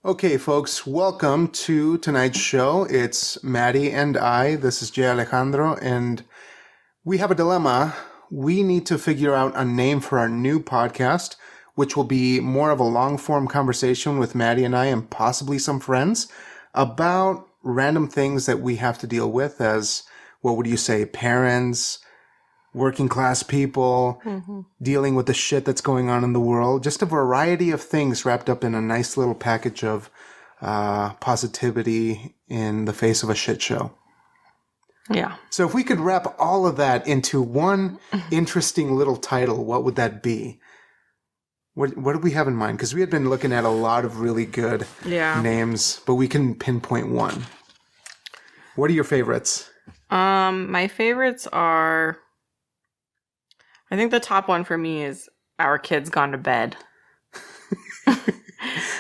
Okay, folks, welcome to tonight's show. It's Maddie and I. This is Jay Alejandro, and we have a dilemma. We need to figure out a name for our new podcast, which will be more of a long-form conversation with Maddie and I and possibly some friends about random things that we have to deal with as, what would you say, parents, working class people, dealing with the shit that's going on in the world. Just a variety of things wrapped up in a nice little package of positivity in the face of a shit show. Yeah. So if we could wrap all of that into one interesting little title, what would that be? What do we have in mind? Because we had been looking at a lot of really good names, but we can pinpoint one. What are your favorites? My favorites are... I think the top one for me is Our Kids Gone to Bed.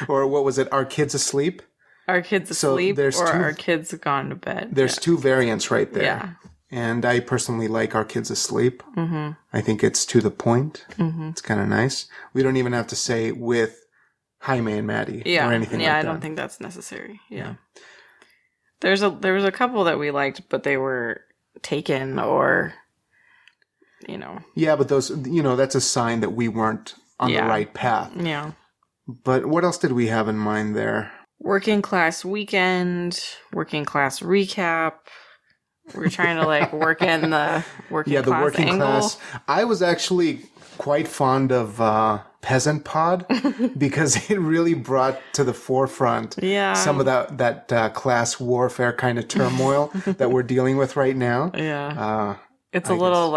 Or what was it? Our Kids Asleep? Our Kids Asleep Our Kids Gone to Bed. There's two variants right there. Yeah. And I personally like Our Kids Asleep. Mm-hmm. I think it's to the point. Mm-hmm. It's kind of nice. We don't even have to say with Jaime and Maddie or anything like that. Yeah, I don't think that's necessary. Yeah. There was a couple that we liked, but they were taken or... Yeah, but those, that's a sign that we weren't on the right path. Yeah. But what else did we have in mind there? Working Class Weekend, Working Class Recap. We're trying to work in the working class. Yeah, the working class. I was actually quite fond of Peasant Pod because it really brought to the forefront some of that class warfare kind of turmoil that we're dealing with right now. Yeah. It's a little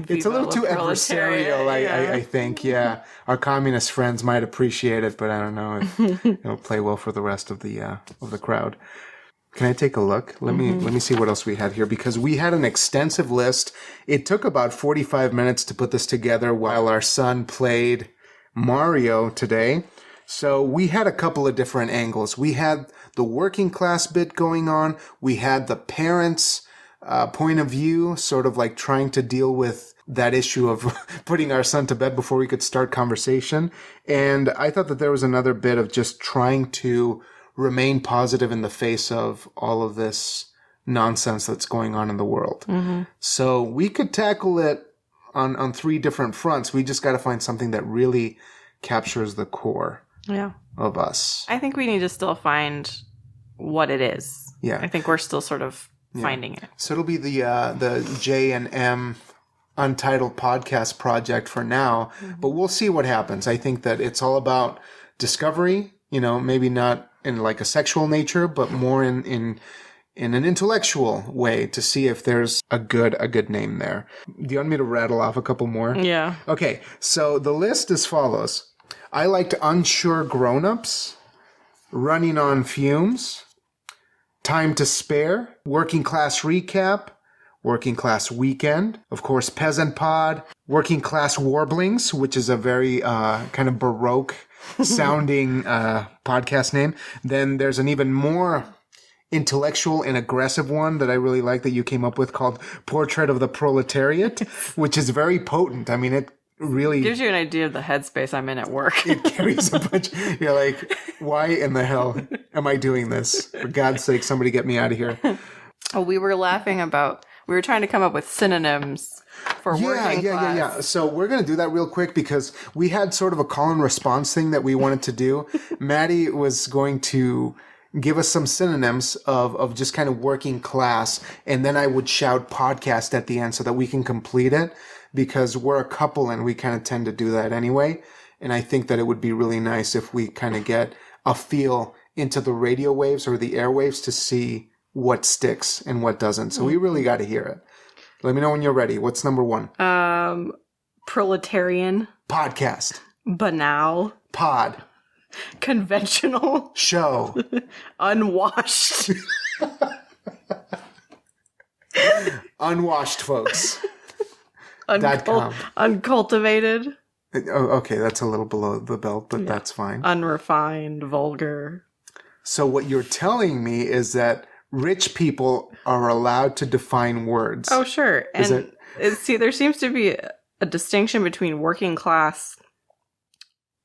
it's a little too adversarial, I think. Yeah, our communist friends might appreciate it, but I don't know if it'll play well for the rest of the crowd. Can I take a look? Let me see what else we had here, because we had an extensive list. It took about 45 minutes to put this together while our son played Mario today. So we had a couple of different angles. We had the working class bit going on. We had the parents' point of view, sort of like trying to deal with that issue of putting our son to bed before we could start conversation. And I thought that there was another bit of just trying to remain positive in the face of all of this nonsense that's going on in the world. Mm-hmm. So we could tackle it on three different fronts. We just got to find something that really captures the core of us. I think we need to still find what it is. Yeah. I think we're still sort of finding it. So it'll be the J&M Untitled Podcast project for now, but we'll see what happens. I think that it's all about discovery, maybe not in like a sexual nature, but more in an intellectual way to see if there's a good name there. Do you want me to rattle off a couple more? Yeah. Okay, so the list is follows. I liked Unsure Grown-Ups, Running on Fumes, Time to Spare, Working Class Recap, Working Class Weekend, of course, Peasant Pod, Working Class Warblings, which is a very kind of Baroque sounding podcast name. Then there's an even more intellectual and aggressive one that I really like that you came up with called Portrait of the Proletariat, which is very potent. I mean, it really gives you an idea of the headspace I'm in at work. It carries a bunch. You're like, why in the hell am I doing this? For God's sake, somebody get me out of here. Oh, we were trying to come up with synonyms for working class. Yeah. So we're going to do that real quick because we had sort of a call and response thing that we wanted to do. Maddie was going to give us some synonyms of just kind of working class, and then I would shout podcast at the end so that we can complete it, because we're a couple and we kind of tend to do that anyway. And I think that it would be really nice if we kind of get a feel into the radio waves or the airwaves to see what sticks and what doesn't. So we really got to hear it. Let me know when you're ready. What's number one? Proletarian. Podcast. Banal. Pod. Conventional. Show. Unwashed. Unwashed, folks. Uncultivated. Oh, okay, that's a little below the belt, but that's fine. Unrefined, vulgar. So what you're telling me is that rich people are allowed to define words. Oh, sure. See, there seems to be a distinction between working class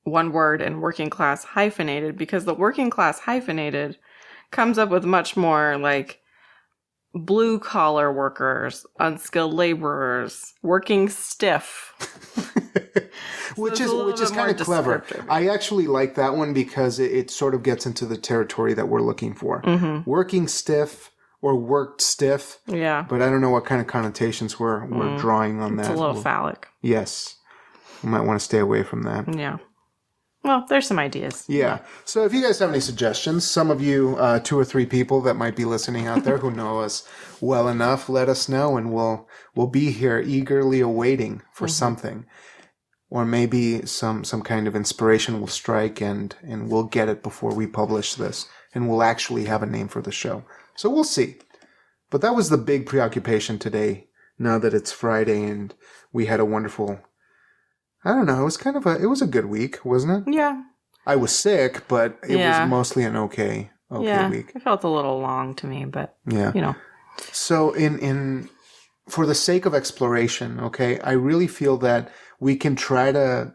one word and working class hyphenated, because the working class hyphenated comes up with much more like blue collar workers, unskilled laborers, working stiff. which is kind of clever. I actually like that one because it sort of gets into the territory that we're looking for. Mm-hmm. Working stiff or worked stiff. Yeah. But I don't know what kind of connotations we're drawing on that. It's a little phallic. Yes. We might want to stay away from that. Yeah. Well, there's some ideas. Yeah. So if you guys have any suggestions, some of you 2 or 3 people that might be listening out there who know us well enough, let us know, and we'll be here eagerly awaiting for something. Or maybe some kind of inspiration will strike and we'll get it before we publish this. And we'll actually have a name for the show. So we'll see. But that was the big preoccupation today, now that it's Friday and we had a wonderful... I don't know. It was it was a good week, wasn't it? Yeah. I was sick, but it was mostly an okay week. It felt a little long to me, but So for the sake of exploration, okay, I really feel that we can try to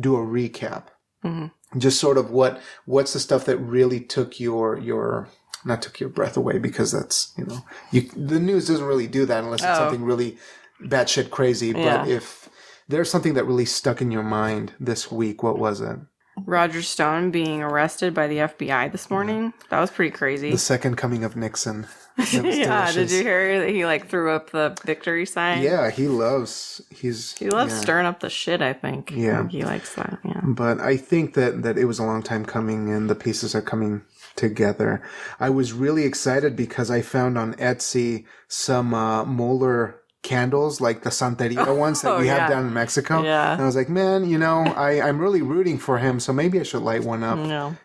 do a recap. Mm-hmm. Just sort of what's the stuff that really took your not took your breath away, because that's, the news doesn't really do that unless it's something really batshit crazy. Yeah. But if there's something that really stuck in your mind this week, what was it? Roger Stone being arrested by the FBI this morning. That was pretty crazy. The second coming of Nixon. Yeah, did you hear that he threw up the victory sign? Yeah, he loves stirring up the shit, I think. Yeah. He likes that, yeah. But I think that it was a long time coming and the pieces are coming together. I was really excited because I found on Etsy some molar candles, like the Santeria ones that we have down in Mexico. Yeah. And I was like, man, I'm really rooting for him, so maybe I should light one up,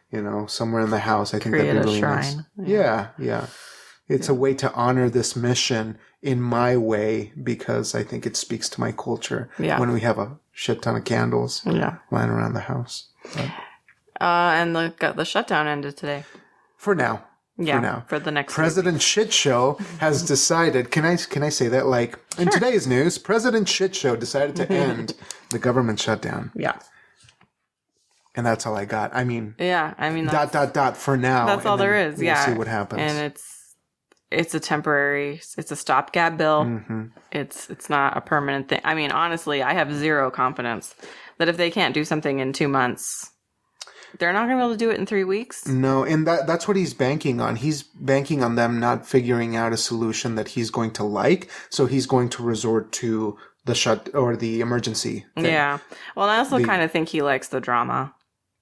somewhere in the house. I think that'd be really nice. Yeah. It's a way to honor this mission in my way, because I think it speaks to my culture when we have a shit ton of candles lying around the house. But, and the shutdown ended today. For now. Yeah, for the next President Shit Show has decided, can I say that? Like, in today's news, President Shit Show decided to end the government shutdown. Yeah. And that's all I got. I mean... Yeah, dot for now. That's all there is, We'll see what happens. And it's a temporary... It's a stopgap bill. Mm-hmm. It's not a permanent thing. I mean, honestly, I have zero confidence that if they can't do something in 2 months... They're not going to be able to do it in 3 weeks? No, and that's what he's banking on. He's banking on them not figuring out a solution that he's going to like, so he's going to resort to the emergency thing. Yeah. Well, I also kind of think he likes the drama.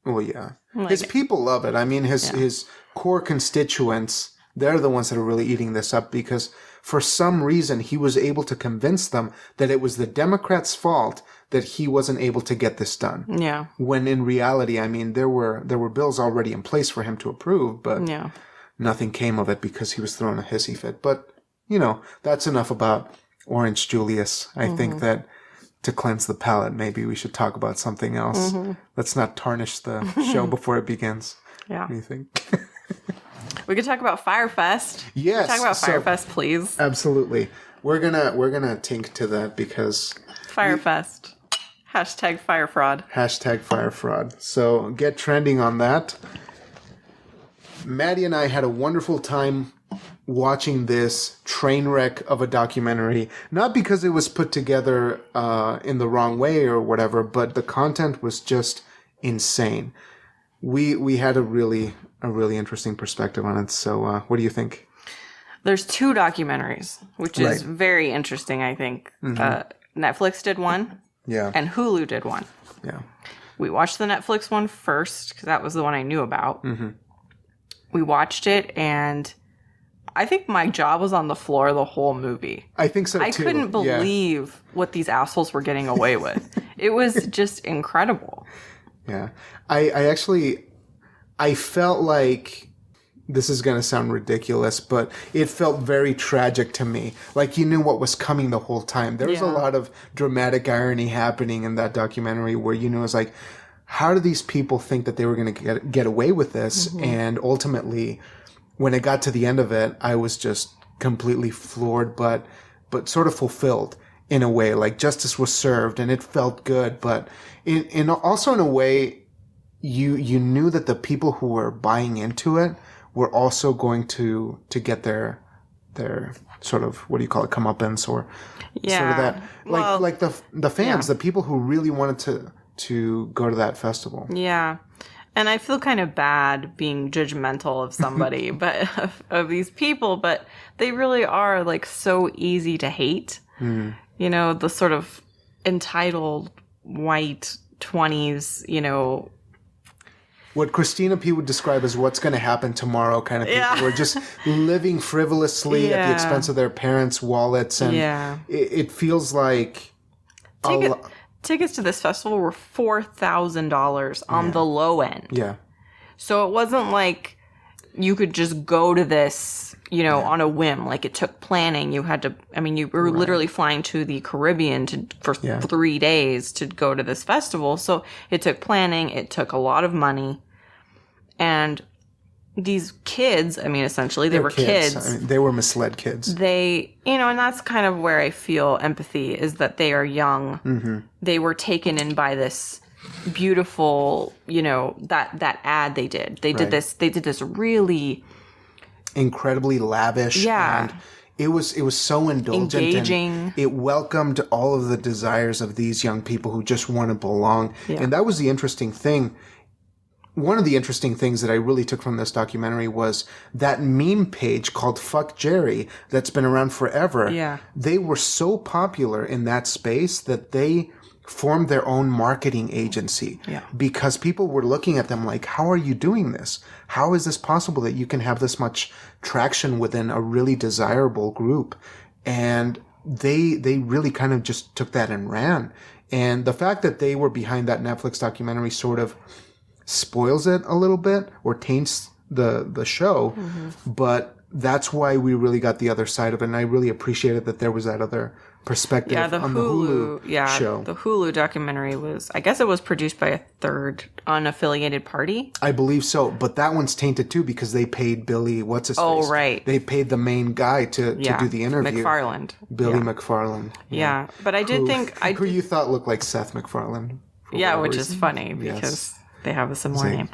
Well, yeah. His people love it. I mean, his core constituents, they're the ones that are really eating this up, because for some reason he was able to convince them that it was the Democrats' fault that he wasn't able to get this done. Yeah. When in reality, I mean, there were bills already in place for him to approve, but nothing came of it because he was throwing a hissy fit. But, that's enough about Orange Julius. I think that to cleanse the palate, maybe we should talk about something else. Mm-hmm. Let's not tarnish the show before it begins. Yeah. What do you think? We could talk about Fyre Fest. Yes. Talk about Fyre Fest, please. Absolutely. We're gonna tink to that because Fyre Fest. Hashtag fire fraud. Hashtag fire fraud. So get trending on that. Maddie and I had a wonderful time watching this train wreck of a documentary. Not because it was put together in the wrong way or whatever, but the content was just insane. We had a really interesting perspective on it. So what do you think? There's 2 documentaries, which is very interesting, I think. Mm-hmm. Netflix did one. Yeah. And Hulu did one. Yeah. We watched the Netflix one first, because that was the one I knew about. Mm-hmm. We watched it, and I think my jaw was on the floor the whole movie. I think so, too. I couldn't believe what these assholes were getting away with. It was just incredible. Yeah. I felt like... This is going to sound ridiculous, but it felt very tragic to me. Like you knew what was coming the whole time. There was a lot of dramatic irony happening in that documentary where it was like, how do these people think that they were going to get away with this? Mm-hmm. And ultimately, when it got to the end of it, I was just completely floored, but sort of fulfilled in a way. Like justice was served and it felt good, but also in a way, you knew that the people who were buying into it were also going to get their sort of, what do you call it, comeuppance, or sort of that, like the fans, the people who really wanted to go to that festival. Yeah. And I feel kind of bad being judgmental of somebody, but of these people, but they really are like so easy to hate. You know, the sort of entitled white 20s, you know, what Christina P. would describe as what's going to happen tomorrow kind of people who are just living frivolously at the expense of their parents' wallets. And it feels like... Tickets to this festival were $4,000 on the low end. Yeah. So it wasn't like you could just go to this, you know, on a whim. Like, it took planning. You had to, I mean, you were literally flying to the Caribbean for 3 days to go to this festival. So it took planning. It took a lot of money. And these kids, I mean, essentially, they were kids. I mean, they were misled kids. They, you know, and that's kind of where I feel empathy, is that they are young. Mm-hmm. They were taken in by this beautiful, you know, that ad they did. They did this really incredibly lavish. Yeah. And it was so indulgent. Engaging. And it welcomed all of the desires of these young people who just want to belong. Yeah. And that was the interesting thing. One of the interesting things that I really took from this documentary was that meme page called Fuck Jerry that's been around forever. Yeah. They were so popular in that space that they formed their own marketing agency. Yeah. Because people were looking at them like, how are you doing this? How is this possible that you can have this much traction within a really desirable group? And they really kind of just took that and ran. And the fact that they were behind that Netflix documentary sort of spoils it a little bit, or taints the show. Mm-hmm. But that's why we really got the other side of it. And I really appreciated that there was that other perspective on the Hulu show. The Hulu documentary was, I guess it was produced by a third unaffiliated party. I believe so. But that one's tainted too, because they paid Billy, what's his face? Oh, right. They paid the main guy to do the interview. McFarland. Billy McFarland. Yeah. But I did think... Who you thought looked like Seth MacFarlane. Yeah, which is funny because they have a similar name.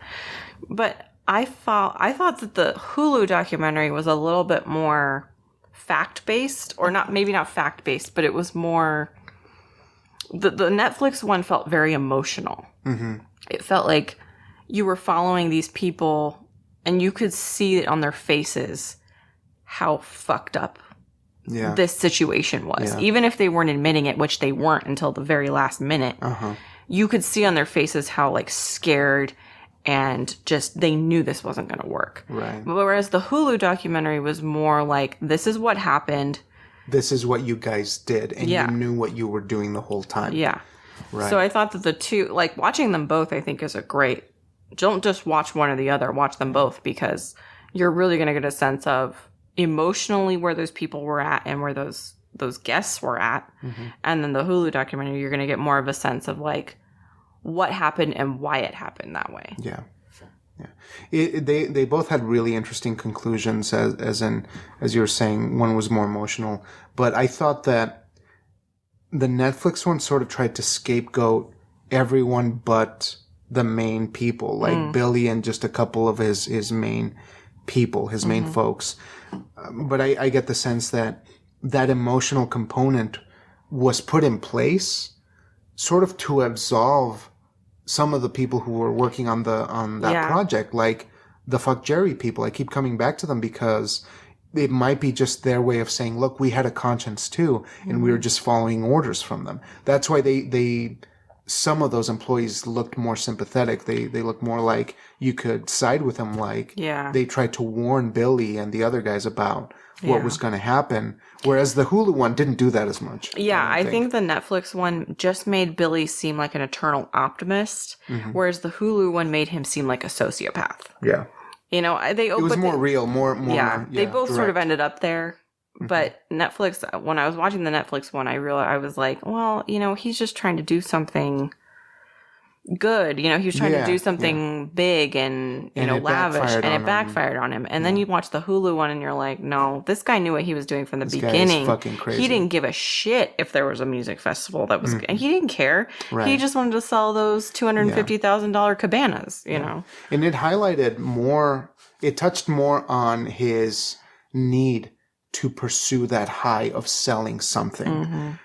But I thought that the Hulu documentary was a little bit more fact-based, or maybe not fact-based, but it was more... The Netflix one felt very emotional. Mm-hmm. It felt like you were following these people, and you could see it on their faces how fucked up this situation was. Yeah. Even if they weren't admitting it, which they weren't until the very last minute. Uh-huh. You could see on their faces how, like, scared and just they knew this wasn't going to work. Right. But whereas the Hulu documentary was more like, this is what happened. This is what you guys did, and you knew what you were doing the whole time. Yeah. Right. So I thought that the two, like, watching them both, I think is a great... Don't just watch one or the other. Watch them both, because you're really going to get a sense of emotionally where those people were at and where those guests were at. Mm-hmm. And then the Hulu documentary, you're going to get more of a sense of, like, what happened and why it happened that way. Yeah. They both had really interesting conclusions, as you were saying, one was more emotional. But I thought that the Netflix one sort of tried to scapegoat everyone but the main people, like Billy and just a couple of his main people, his main folks. But I get the sense that emotional component was put in place sort of to absolve some of the people who were working on that project, like the Fuck Jerry people. I keep coming back to them because it might be just their way of saying, look, we had a conscience too, and we were just following orders from them. That's why they some of those employees looked more sympathetic. They looked more like you could side with them. Like they tried to warn Billy and the other guys about what was going to happen. Whereas the Hulu one didn't do that as much. Yeah, I think the Netflix one just made Billy seem like an eternal optimist, whereas the Hulu one made him seem like a sociopath. Yeah. You know, it was more real, more they both direct. Sort of ended up there. But Netflix, when I was watching the Netflix one, I was like, well, you know, he's just trying to do something good. You know, he was trying to do Yeah, something big and And it lavish, backfired and on it him. backfired on him. And then you watch the Hulu one, and you're like, no, this guy knew what he was doing from the This guy is beginning. fucking crazy. He didn't give a shit if there was a music festival that was, and he didn't care. Right. He just wanted to sell those $250,000 cabanas. You know, And it highlighted more, it touched more on his need to pursue that high of selling something.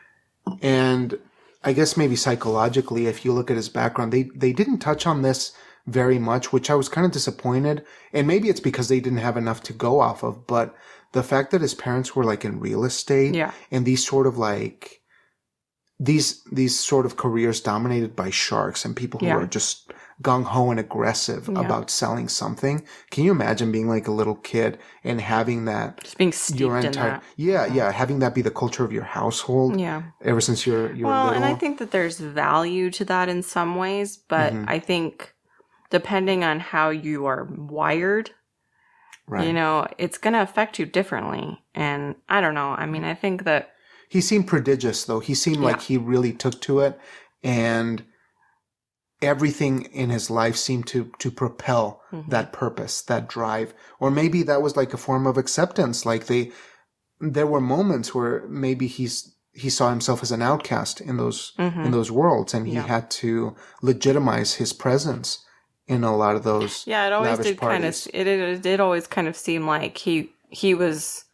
And I guess maybe psychologically, if you look at his background, they didn't touch on this very much, which I was kind of disappointed. And maybe it's because they didn't have enough to go off of, but the fact that his parents were like in real estate and these sort of like, these sort of careers dominated by sharks and people who are just gung-ho and aggressive about selling something. Can you imagine being like a little kid and having that just being steeped in that. Having that be the culture of your household ever since you're well, little. and I think that there's value to that in some ways, but I think depending on how you are wired, you know, it's going to affect you differently. And I don't know. I mean, I think that he seemed prodigious, though. He seemed like he really took to it, and everything in his life seemed to propel that purpose, that drive. Or maybe that was like a form of acceptance. Like there were moments where maybe he saw himself as an outcast in those worlds, and he had to legitimize his presence in a lot of those. Yeah, it always did parties. it did always kind of seem like he was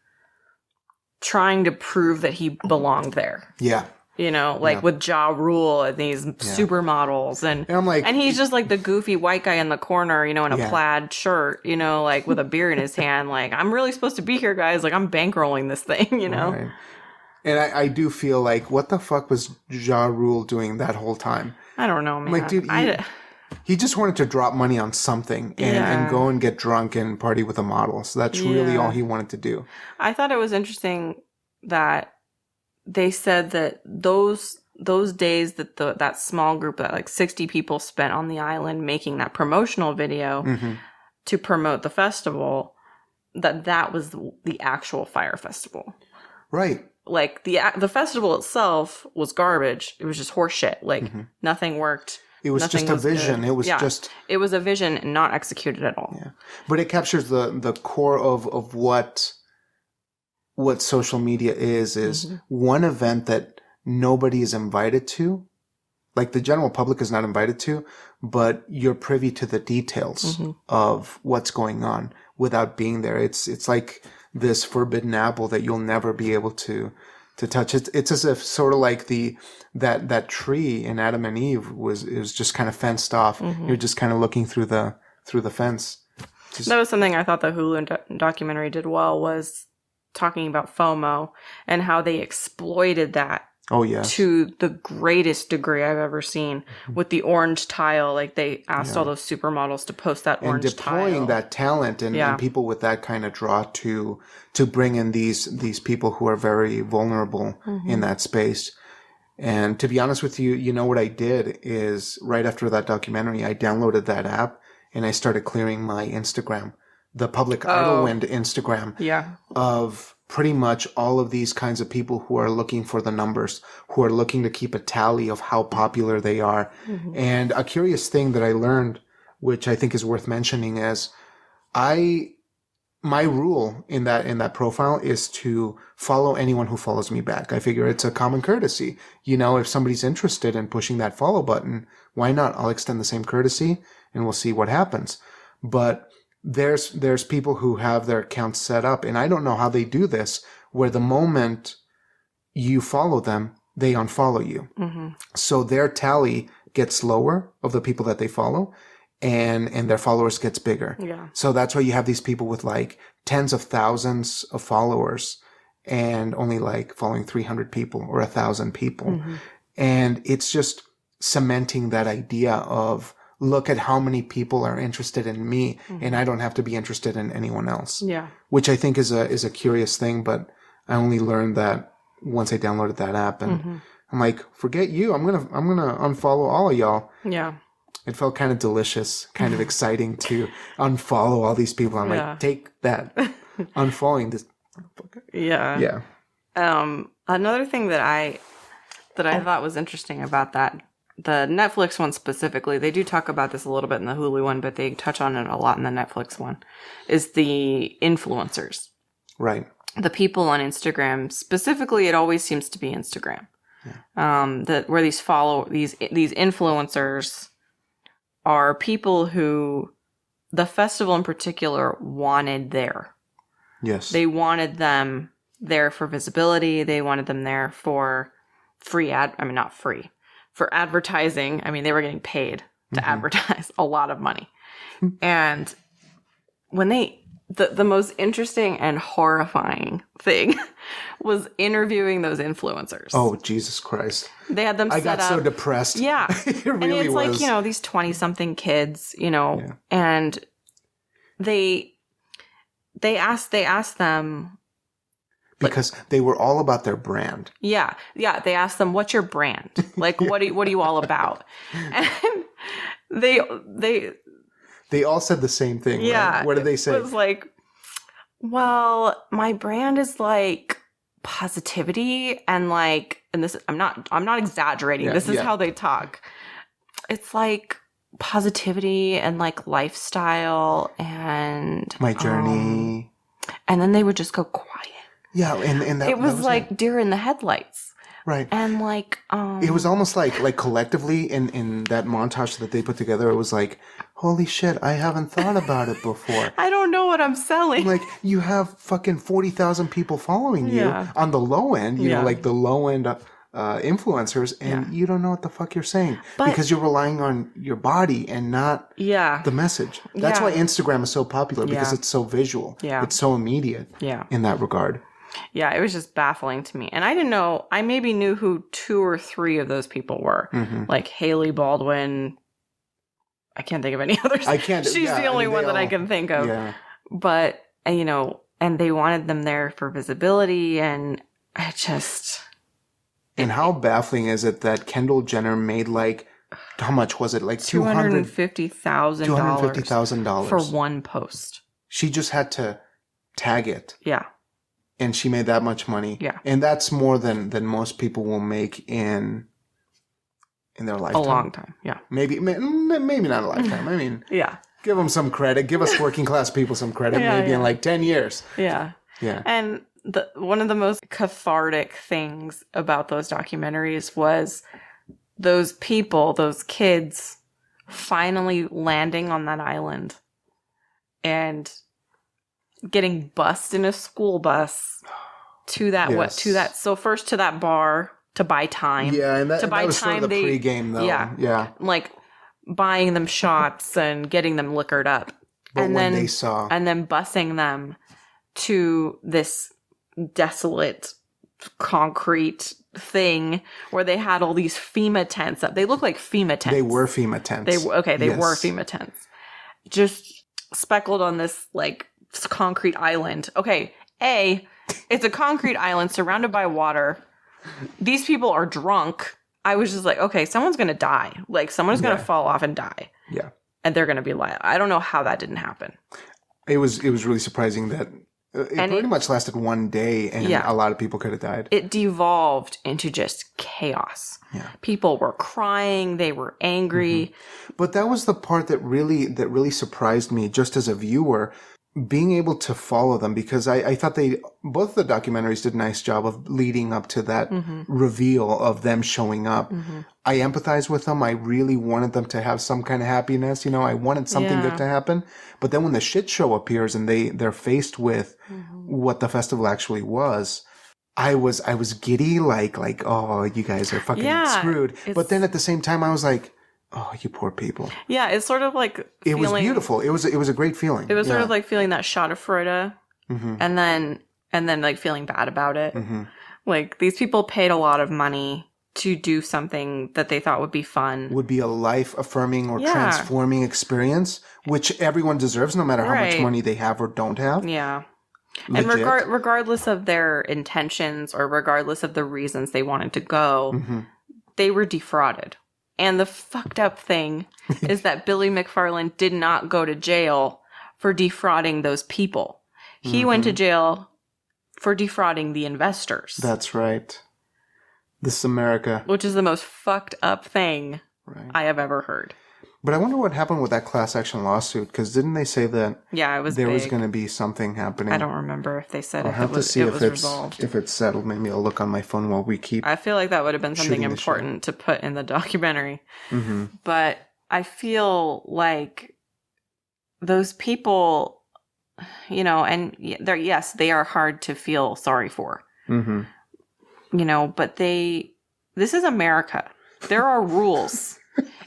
trying to prove that he belonged there. Yeah. You know, like with Ja Rule and these supermodels. And I'm like, and he's just like the goofy white guy in the corner, you know, in a plaid shirt, you know, like with a beer in his hand. Like, I'm really supposed to be here, guys. Like, I'm bankrolling this thing, you know? Right. And I do feel like, what the fuck was Ja Rule doing that whole time? I don't know, man. Like, dude, he just wanted to drop money on something and go and get drunk and party with a model. So that's really all he wanted to do. I thought it was interesting that they said that those days that that small group, that like 60 people spent on the island making that promotional video to promote the festival, that was the actual Fyre Festival. Right. Like the festival itself was garbage. It was just horse shit. Like nothing worked. It was just a vision. Good. It was a vision and not executed at all. Yeah. But it captures the core of what social media is one event that nobody is invited to. Like the general public is not invited to, but you're privy to the details of what's going on without being there. It's like this forbidden apple that you'll never be able to touch. It's as if sort of like that tree in Adam and Eve was just kind of fenced off. You're just kind of looking through the fence. That was something I thought the Hulu documentary did well, was talking about FOMO and how they exploited that. Oh, yes. To the greatest degree I've ever seen with the orange tile. Like they asked all those supermodels to post that orange tile. And deploying that talent and people with that kind of draw to bring in these people who are very vulnerable in that space. And to be honest with you, you know what I did is right after that documentary, I downloaded that app and I started clearing my Instagram, the public Idlewind Instagram of pretty much all of these kinds of people who are looking for the numbers, who are looking to keep a tally of how popular they are. And a curious thing that I learned, which I think is worth mentioning, is my rule in that profile is to follow anyone who follows me back. I figure it's a common courtesy. You know, if somebody's interested in pushing that follow button, why not? I'll extend the same courtesy and we'll see what happens. But there's people who have their accounts set up, and I don't know how they do this, where the moment you follow them, they unfollow you. So their tally gets lower of the people that they follow, and their followers gets bigger. So that's why you have these people with like tens of thousands of followers and only like following 300 people or 1,000 people. And it's just cementing that idea of, look at how many people are interested in me, and I don't have to be interested in anyone else. Which I think is a curious thing, but I only learned that once I downloaded that app, and I'm like, forget you. I'm gonna unfollow all of y'all. It felt kind of delicious, kind of exciting to unfollow all these people. I'm like, take that, unfollowing this. Another thing that I thought was interesting about that the Netflix one specifically, they do talk about this a little bit in the Hulu one, but they touch on it a lot in the Netflix one, is the influencers. Right. The people on Instagram, specifically, it always seems to be Instagram. Yeah. Where these influencers are people who the festival in particular wanted there. Yes. They wanted them there for visibility. They wanted them there for not free, for advertising. I mean, they were getting paid to advertise a lot of money. And when the most interesting and horrifying thing was interviewing those influencers. Oh, Jesus Christ. They had them set up. I got so depressed. Yeah. It really and it's was. like, these 20-something kids, and they asked them. Because they were all about their brand. Yeah. Yeah. They asked them, what's your brand? Like, what are you all about? And they all said the same thing. Yeah. Right? What did they say? It was like, well, my brand is like positivity and this, I'm not exaggerating. Yeah, this is how they talk. It's like positivity and like lifestyle and my journey. And then they would just go quiet. Yeah. And that, it was that like deer in the headlights. Right. And it was almost like collectively in that montage that they put together, it was like, holy shit, I haven't thought about it before. I don't know what I'm selling. Like, you have fucking 40,000 people following you on the low end, you know, like the low end influencers, and you don't know what the fuck you're saying because you're relying on your body and not the message. That's why Instagram is so popular, because it's so visual. Yeah. It's so immediate in that regard. Yeah, it was just baffling to me. And I didn't know, I maybe knew who 2 or 3 of those people were. Like Haley Baldwin. I can't think of any others. I can't. She's the only one that I can think of. Yeah. But, and they wanted them there for visibility, and I just... And how baffling is it that Kendall Jenner made how much was it? Like $250,000 for one post. She just had to tag it. Yeah. And she made that much money. Yeah. And that's more than most people will make in their lifetime. A long time. Yeah. Maybe not a lifetime. I mean, give them some credit. Give us working class people some credit. Maybe in 10 years. Yeah. Yeah. And one of the most cathartic things about those documentaries was those people, those kids, finally landing on that island and getting bussed in a school bus to that so first to that bar to buy time. Yeah, and that was sort of the pregame though. Yeah. Like buying them shots and getting them liquored up. But and when then they saw, and then busing them to this desolate concrete thing where they had all these FEMA tents up. They look like FEMA tents. They were FEMA tents. They were FEMA tents. Just speckled on this concrete island. Okay, it's a concrete island surrounded by water. These people are drunk. I was just like, okay, someone's going to die. Like, someone's going to fall off and die. Yeah. And they're going to be like, I don't know how that didn't happen. It was really surprising that it pretty much lasted one day and a lot of people could have died. It devolved into just chaos. Yeah. People were crying. They were angry. But that was the part that really surprised me just as a viewer, being able to follow them, because I thought both the documentaries did a nice job of leading up to that reveal of them showing up. I empathized with them. I really wanted them to have some kind of happiness. I wanted something good to happen. But then when the shit show appears and they're faced with what the festival actually was, I was giddy, like, oh, you guys are fucking screwed. But then at the same time, I was like, oh, you poor people. Yeah, it's sort of like it was beautiful. It was a great feeling. It was sort of like feeling that shot of Freude, and then like feeling bad about it. Like, these people paid a lot of money to do something that they thought would be fun, would be a life affirming or transforming experience, which everyone deserves, no matter how much money they have or don't have. Yeah. Legit. And regardless of their intentions or regardless of the reasons they wanted to go, they were defrauded. And the fucked up thing is that Billy McFarland did not go to jail for defrauding those people. He went to jail for defrauding the investors. That's right. This is America. Which is the most fucked up thing I have ever heard. But I wonder what happened with that class action lawsuit, because didn't they say that it was there big. was going to be something happening? I don't remember if they said I'll have to see if resolved. if it's settled. Maybe I'll look on my phone while we keep. I feel like that would have been something important to put in the documentary. Mm-hmm. But I feel like those people, you know, and they are hard to feel sorry for. Mm-hmm. You know, but this is America. There are rules.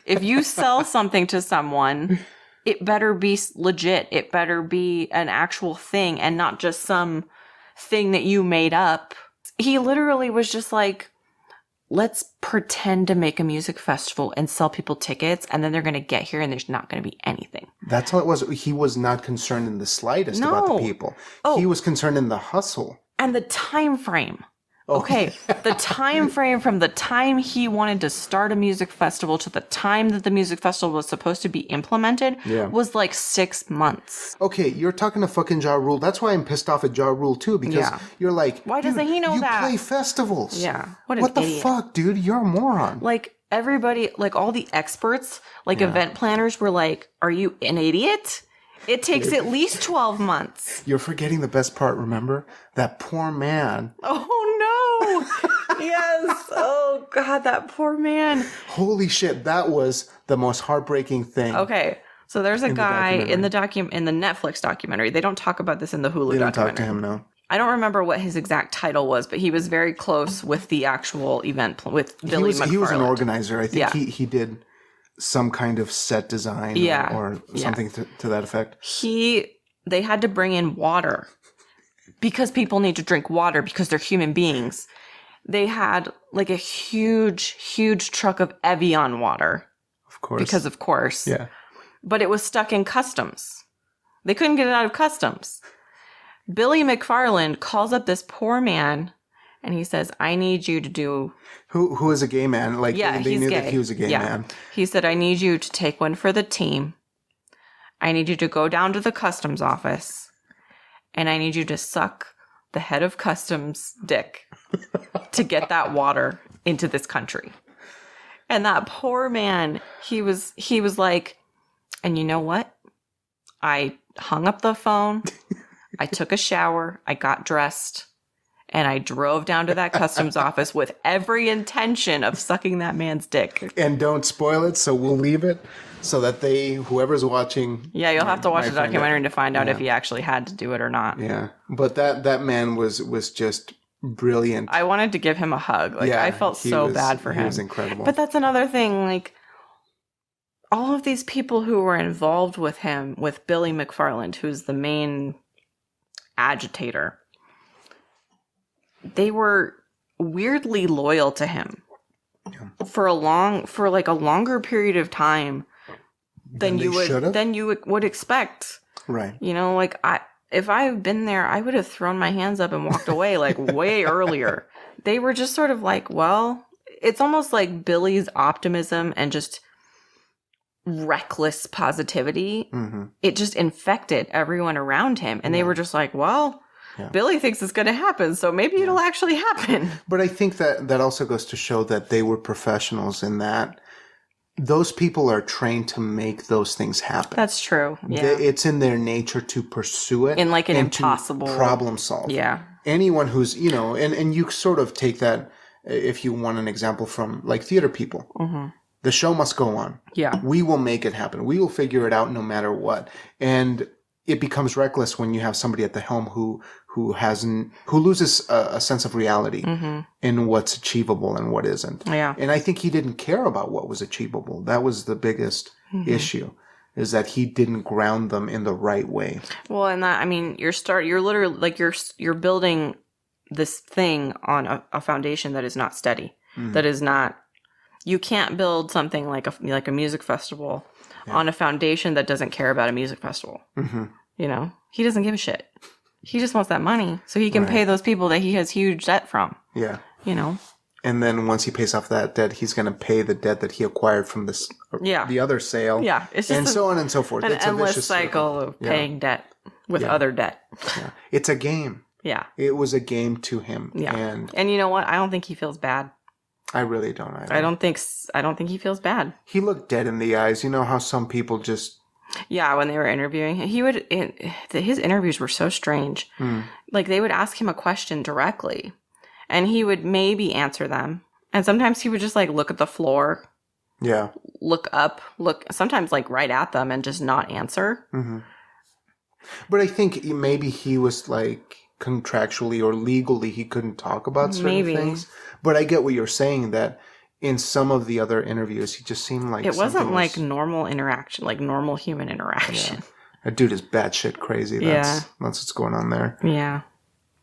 If you sell something to someone, it better be legit. It better be an actual thing and not just some thing that you made up. He literally was just like, let's pretend to make a music festival and sell people tickets, and then they're going to get here and there's not going to be anything. That's all it was. He was not concerned in the slightest about the people. He was concerned in the hustle. And the time frame. Okay, the time frame from the time he wanted to start a music festival to the time that the music festival was supposed to be implemented was like 6 months. Okay, you're talking to fucking Ja Rule. That's why I'm pissed off at Ja Rule too, because you're like, why doesn't he know that? You play festivals. Yeah, what the fuck, dude? You're a moron. Like everybody, like all the experts, like event planners were like, are you an idiot? It takes at least 12 months. You're forgetting the best part, remember? That poor man. Oh, no. Yes. Oh, God, that poor man. Holy shit. That was the most heartbreaking thing. Okay. So there's a guy in the Netflix documentary. They don't talk about this in the Hulu documentary. They don't talk to him, no. I don't remember what his exact title was, but he was very close with the actual event, with Billy McFarland. He was an organizer. I think he did some kind of set design or something to that effect. They had to bring in water because people need to drink water because they're human beings. They had like a huge truck of Evian water. Of course. Because of course. Yeah. But it was stuck in customs. They couldn't get it out of customs. Billy McFarland calls up this poor man and he says, I need you to do... Who is a gay man? Like, they knew gay. that he was a gay man. He said, I need you to take one for the team. I need you to go down to the customs office. And I need you to suck the head of customs dick to get that water into this country. And that poor man, he was like, and you know what? I hung up the phone. I took a shower. I got dressed. And I drove down to that customs office with every intention of sucking that man's dick. And don't spoil it, so we'll leave it so that whoever's watching... Yeah, you'll have to watch the documentary to find out if he actually had to do it or not. Yeah, but that man was just brilliant. I wanted to give him a hug. Like, I felt so bad for him. He was incredible. But that's another thing, like, all of these people who were involved with him, with Billy McFarland, who's the main agitator... They were weirdly loyal to him for a longer period of time than you would expect. Right. You know, like if I've been there, I would have thrown my hands up and walked away like way earlier. They were just sort of like, well, it's almost like Billy's optimism and just reckless positivity. Mm-hmm. It just infected everyone around him. And they were just like, well, Billy thinks it's going to happen, so maybe it'll actually happen. But I think that also goes to show that they were professionals in that those people are trained to make those things happen. That's true. Yeah. It's in their nature to pursue it. In like an impossible... to problem solve. Yeah. Anyone who's, you know, and you sort of take that, if you want an example from like theater people. Mm-hmm. The show must go on. Yeah. We will make it happen. We will figure it out no matter what. And it becomes reckless when you have somebody at the helm who loses a sense of reality in what's achievable and what isn't. Yeah. And I think he didn't care about what was achievable. That was the biggest issue, is that he didn't ground them in the right way. Well, and that, I mean, you're literally like you're building this thing on a foundation that is not steady. That is not, you can't build something like a music festival on a foundation that doesn't care about a music festival. Mm-hmm. You know, he doesn't give a shit. He just wants that money so he can pay those people that he has huge debt from. Yeah. You know? And then once he pays off that debt, he's going to pay the debt that he acquired from the other sale. Yeah. It's just so on and so forth. It's endless a vicious cycle of paying debt with other debt. Yeah. It's a game. Yeah. It was a game to him. Yeah. And you know what? I don't think he feels bad. I really don't either. I don't think he feels bad. He looked dead in the eyes. You know how some people just... Yeah, when they were interviewing him, his interviews were so strange. Like, they would ask him a question directly, and he would maybe answer them. And sometimes he would just, like, look at the floor. Yeah. Look up, sometimes, like, right at them and just not answer. Mm-hmm. But I think maybe he was, like, contractually or legally he couldn't talk about certain things. But I get what you're saying, that in some of the other interviews, he just seemed like it wasn't like normal interaction, like normal human interaction. Yeah. That dude is batshit crazy. That's what's going on there. Yeah.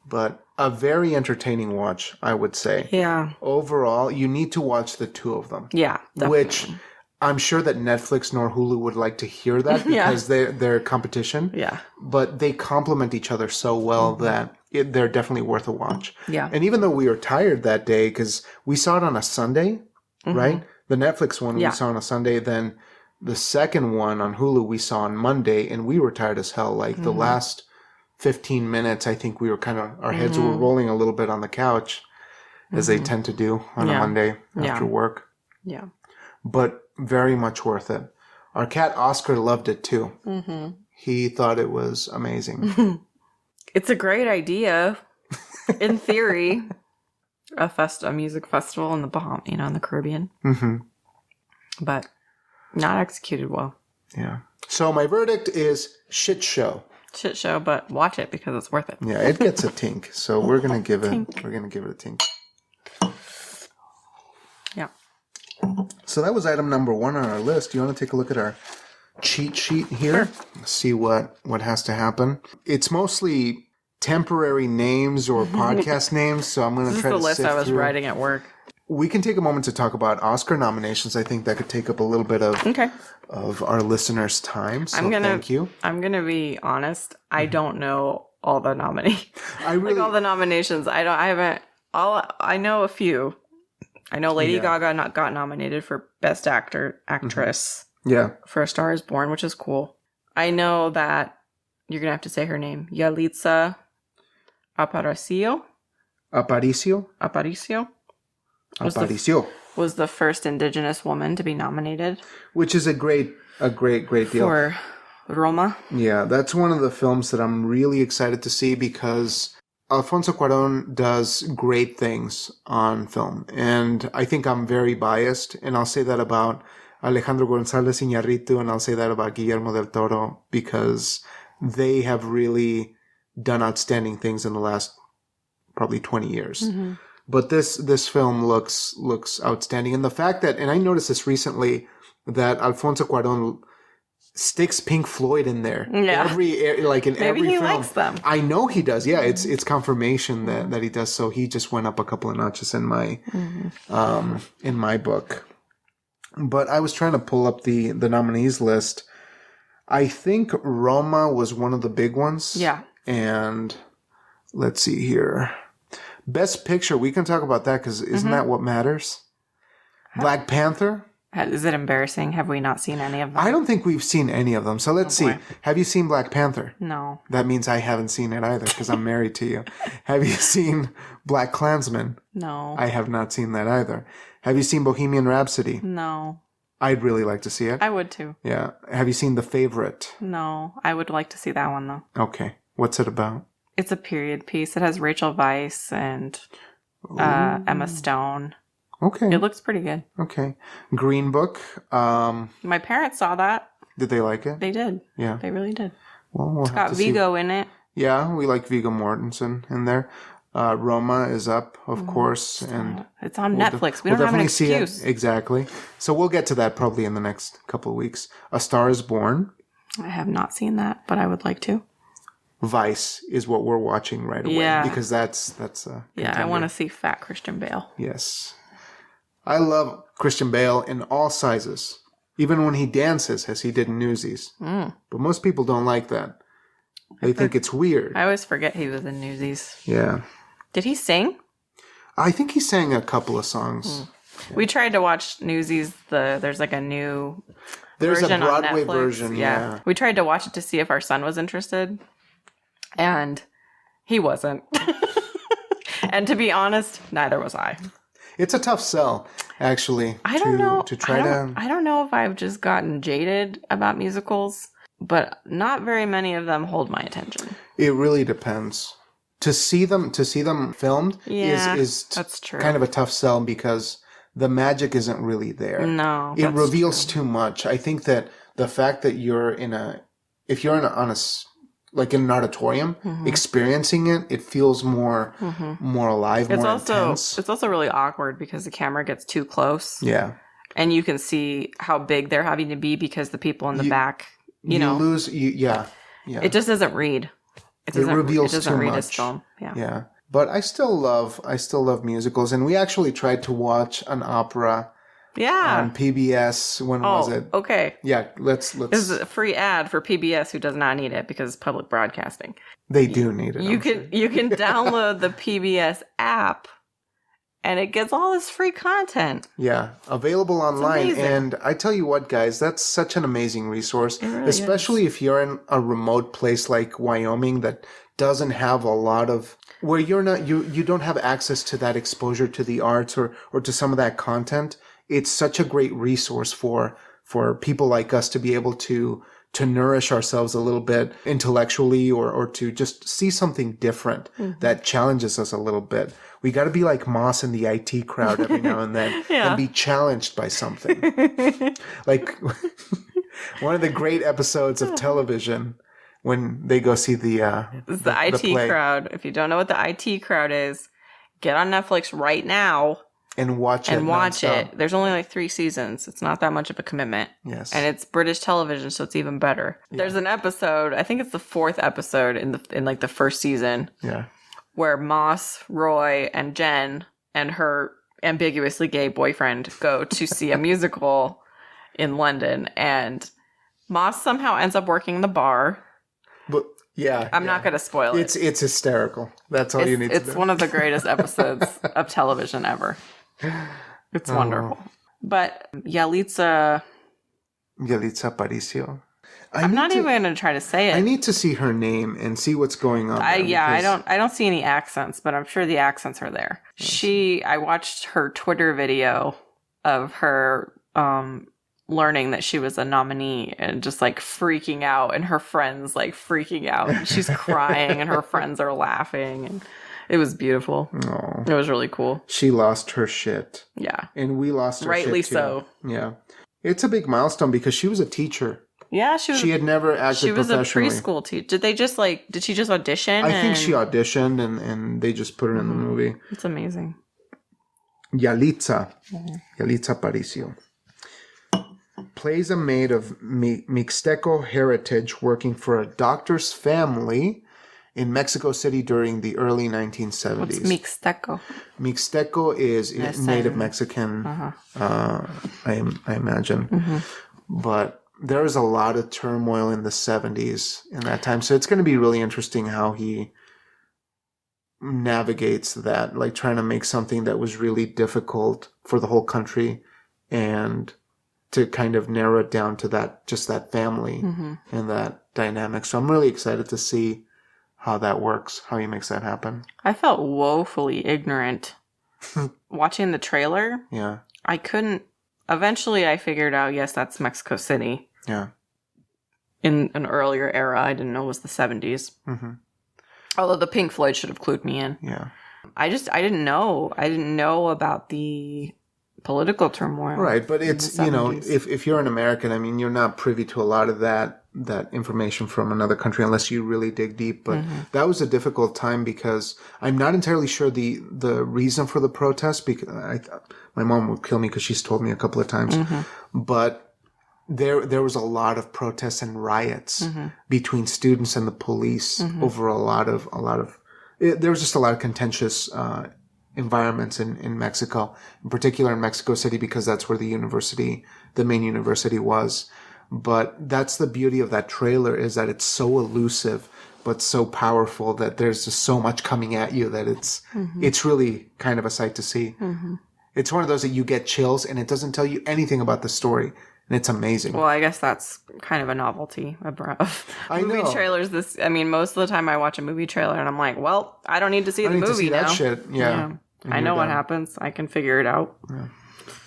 But a very entertaining watch, I would say. Yeah. Overall, you need to watch the two of them. Yeah, definitely. Which I'm sure that Netflix nor Hulu would like to hear that because they're competition. Yeah. But they complement each other so well that they're definitely worth a watch. Yeah. And even though we were tired that day, because we saw it on a Sunday, right? The Netflix one we saw on a Sunday, then the second one on Hulu we saw on Monday, and we were tired as hell. Like the last 15 minutes, I think we were kind of, our heads were rolling a little bit on the couch, as they tend to do on a Monday after work. Yeah. But very much worth it. Our cat Oscar loved it too. He thought it was amazing. It's a great idea, in theory. A music festival in the Bahamas, in the Caribbean. But not executed well. Yeah. So my verdict is shit show. Shit show, but watch it because it's worth it. Yeah, it gets a tink. So we're gonna give it. We're gonna give it a tink. Yeah. So that was item number 1 on our list. Do you want to take a look at our cheat sheet here? Sure. See what has to happen. It's mostly temporary names or podcast names, so I'm going to try to This is the list I was writing at work. We can take a moment to talk about Oscar nominations. I think that could take up a little bit of our listeners' time. So thank you. I'm gonna be honest. I don't know all the nominees. All the nominations. I know a few. I know Lady Gaga got nominated for Best Actress. Yeah. For A Star Is Born, which is cool. I know that you're gonna have to say her name. Yalitza Aparicio. Was the first Indigenous woman to be nominated. Which is a great deal. For Roma. Yeah, that's one of the films that I'm really excited to see because Alfonso Cuarón does great things on film. And I think I'm very biased, and I'll say that about Alejandro González Iñárritu, and I'll say that about Guillermo del Toro, because they have really done outstanding things in the last probably 20 years. But this film looks outstanding. And the fact that, and I noticed this recently, that Alfonso Cuarón sticks Pink Floyd in there. Yeah. Every Maybe film. he likes them. I know he does. Yeah, it's confirmation that he does. So he just went up a couple of notches in my book. But I was trying to pull up the nominees list. I think Roma was one of the big ones. Yeah. And let's see here. Best Picture, we can talk about that because isn't that what matters? Black Panther. Is it embarrassing? Have we not seen any of them? I don't think we've seen any of them. So let's see. Have you seen Black Panther? No. That means I haven't seen it either because I'm married to you. Have you seen Black Klansman? No. I have not seen that either. Have you seen Bohemian Rhapsody? No. I'd really like to see it. I would too. Yeah. Have you seen The Favorite? No. I would like to see that one though. Okay. What's it about? It's a period piece. It has Rachel Weisz and Emma Stone. Okay. It looks pretty good. Okay. Green Book. My parents saw that. Did they like it? They did. Yeah. They really did. Well, we'll it's got Viggo in it. Yeah, we like Viggo Mortensen in there. Roma is up, of course. And it's on Netflix. We don't have an excuse. Exactly. So we'll get to that probably in the next couple of weeks. A Star is Born. I have not seen that, but I would like to. Vice is what we're watching right away. Yeah. Because that's yeah, I want to see fat Christian Bale. Yes. I love Christian Bale in all sizes. Even when he dances, as he did in Newsies. But most people don't like that. They think it's weird. I always forget he was in Newsies. Yeah. Did he sing? I think he sang a couple of songs. Yeah. We tried to watch Newsies. There's like a new There's version a Broadway on Netflix. version, yeah. We tried to watch it to see if our son was interested. And he wasn't. And to be honest, neither was I. It's a tough sell, actually. I don't know. To try I don't know if I've just gotten jaded about musicals, but not very many of them hold my attention. It really depends. To see them filmed is that's true. kind of a tough sell because the magic isn't really there. No, it reveals too much. I think that the fact that you're in an auditorium experiencing it, it feels more alive, more intense. It's also really awkward because the camera gets too close. Yeah. And you can see how big they're having to be because the people in the back, you know. Yeah. It just doesn't read. It reveals doesn't too read much. as film. Yeah. Yeah. But I still love musicals, and we actually tried to watch an opera on PBS. When was it? Okay. Yeah, let's This is a free ad for PBS, who does not need it because it's public broadcasting. They do need it. You can download the PBS app, and it gets all this free content. Yeah, available online. And I tell you what, guys, that's such an amazing resource, really especially if you're in a remote place like Wyoming that doesn't have a lot of, where you don't have access to that exposure to the arts or to some of that content. It's such a great resource for people like us to be able to nourish ourselves a little bit intellectually or to just see something different that challenges us a little bit. We got to be like Moss in the IT crowd every now and then and be challenged by something. Like one of the great episodes of television when they go see the IT play. crowd. If you don't know what the IT crowd is, get on Netflix right now. And watch it. There's only like 3 seasons. It's not that much of a commitment. Yes. And it's British television, so it's even better. Yeah. There's an episode, I think it's the 4th episode in like the first season. Yeah. Where Moss, Roy, and Jen and her ambiguously gay boyfriend go to see a musical in London. And Moss somehow ends up working in the bar. But yeah. I'm not going to spoil it. It's hysterical. That's all you need to know. It's one of the greatest episodes of television ever. It's wonderful. But Yalitza Aparicio. I'm not even going to try to say it. I need to see her name and see what's going on. I don't see any accents, but I'm sure the accents are there. I watched her Twitter video of her learning that she was a nominee and just like freaking out, and her friends like freaking out. And she's crying and her friends are laughing, and it was beautiful. Oh. It was really cool. She lost her shit. Yeah. And we lost her Rightly shit too. so. Yeah. It's a big milestone because she was a teacher. Yeah, she had never acted professionally. She was a preschool teacher. Did she just audition? I think she auditioned and they just put her in the movie. It's amazing. Yalitza Aparicio. Plays a maid of Mixteco heritage working for a doctor's family in Mexico City during the early 1970s. What's Mixteco? Mixteco is native Mexican, I imagine. Mm-hmm. But there was a lot of turmoil in the 70s in that time. So it's going to be really interesting how he navigates that, like trying to make something that was really difficult for the whole country and to kind of narrow it down to that family and that dynamic. So I'm really excited to see how that works, how he makes that happen. I felt woefully ignorant watching the trailer. Yeah. Eventually I figured out, yes, that's Mexico City. Yeah. In an earlier era, I didn't know it was the 70s. Mm-hmm. Although the Pink Floyd should have clued me in. Yeah. I didn't know. I didn't know about the political turmoil. Right, but it's, if you're an American, I mean, you're not privy to a lot of that information from another country unless you really dig deep. But that was a difficult time because I'm not entirely sure the reason for the protest, because my mom would kill me because she's told me a couple of times. But there was a lot of protests and riots between students and the police over a lot of there was just a lot of contentious environments in Mexico, in particular in Mexico City, because that's where the main university was. But that's the beauty of that trailer, is that it's so elusive but so powerful that there's just so much coming at you that it's really kind of a sight to see. It's one of those that you get chills and it doesn't tell you anything about the story. And it's amazing. Well, I guess that's kind of a novelty of movie trailers. Most of the time I watch a movie trailer and I'm like, well, I don't need to see the movie now. That shit. Yeah. I know what happens. I can figure it out.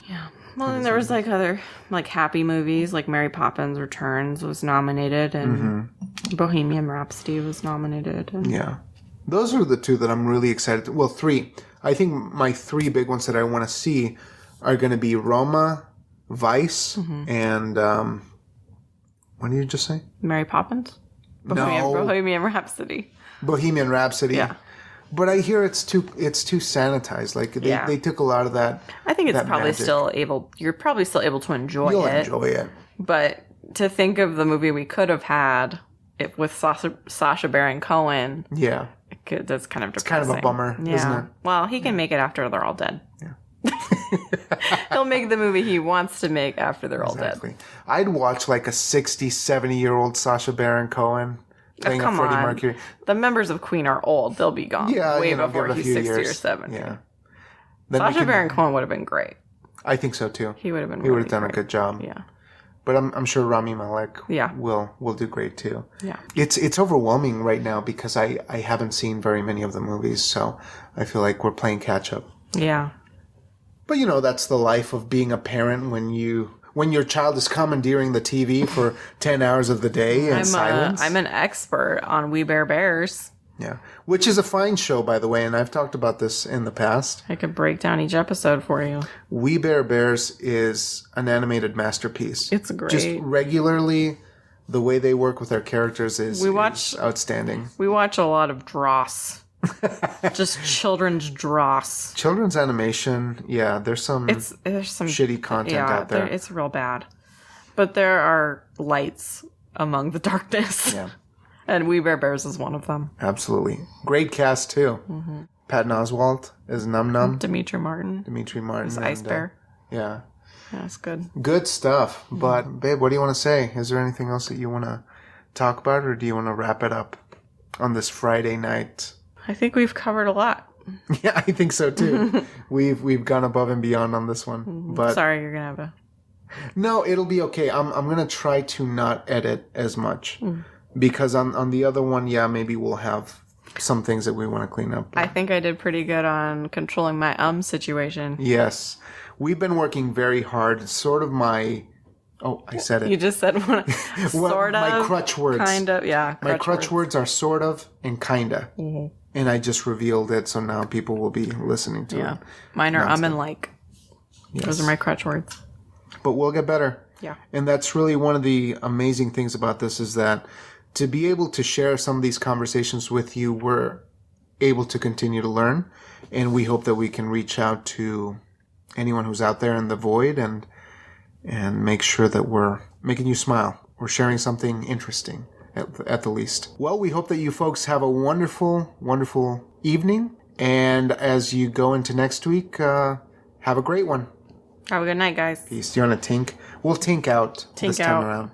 Yeah. Well, then there was like other like happy movies, like Mary Poppins Returns was nominated, and Bohemian Rhapsody was nominated. And... Yeah. Those are the two that I'm really excited to. Well, three. I think my three big ones that I want to see are going to be Roma, Vice, and what did you just say? Mary Poppins? Bohemian Rhapsody. Bohemian Rhapsody. Yeah. But I hear it's too sanitized. Like they took a lot of that. I think it's probably magic. You're probably still able to enjoy You'll it. enjoy it. But to think of the movie we could have had with Sacha Baron Cohen. Yeah. That's kind of depressing. It's kind of a bummer, isn't it? Well, he can make it after they're all dead. Yeah. He'll make the movie he wants to make after they're all dead. I'd watch like a 60, 70-year-old Sacha Baron Cohen playing a Freddie Mercury. The members of Queen are old. They'll be gone way before he's 60 or 70. Yeah. Sacha Baron Cohen would have been great. I think so too. He would have been. He would have done a good job. Yeah. But I'm sure Rami Malek will do great too. Yeah. It's overwhelming right now because I haven't seen very many of the movies, so I feel like we're playing catch up. Yeah. But that's the life of being a parent when your child is commandeering the TV for 10 hours of the day in silence. I'm an expert on We Bare Bears. Yeah. Which is a fine show, by the way, and I've talked about this in the past. I could break down each episode for you. We Bare Bears is an animated masterpiece. It's great. Just regularly, the way they work with their characters is outstanding. We watch a lot of dross. Just children's dross. Children's animation, yeah, there's some shitty content out there. It's real bad. But there are lights among the darkness. Yeah. And We Bare Bears is one of them. Absolutely. Great cast, too. Mm-hmm. Patton Oswalt is Num Num. Dimitri Martin. Is Ice Bear. Yeah. Yeah, it's good. Good stuff. But, babe, what do you want to say? Is there anything else that you want to talk about, or do you want to wrap it up on this Friday night? I think we've covered a lot. Yeah, I think so, too. We've gone above and beyond on this one. Mm-hmm. But sorry, you're going to have No, it'll be okay. I'm going to try to not edit as much. Because on the other one, maybe we'll have some things that we want to clean up. I think I did pretty good on controlling my situation. Yes. We've been working very hard. Sort of my... Oh, I said it. You just said one. Sort of. My crutch words. Kind of, yeah. My crutch words are sort of and kinda. Mm-hmm. And I just revealed it, so now people will be listening to it. Mine are and like. Yes. Those are my crutch words. But we'll get better. Yeah. And that's really one of the amazing things about this is that to be able to share some of these conversations with you, we're able to continue to learn. And we hope that we can reach out to anyone who's out there in the void and make sure that we're making you smile. We're sharing something interesting at the least. Well, we hope that you folks have a wonderful, wonderful evening. And as you go into next week, have a great one. Have a good night, guys. Peace. Do you want to tink? We'll tink out this time around.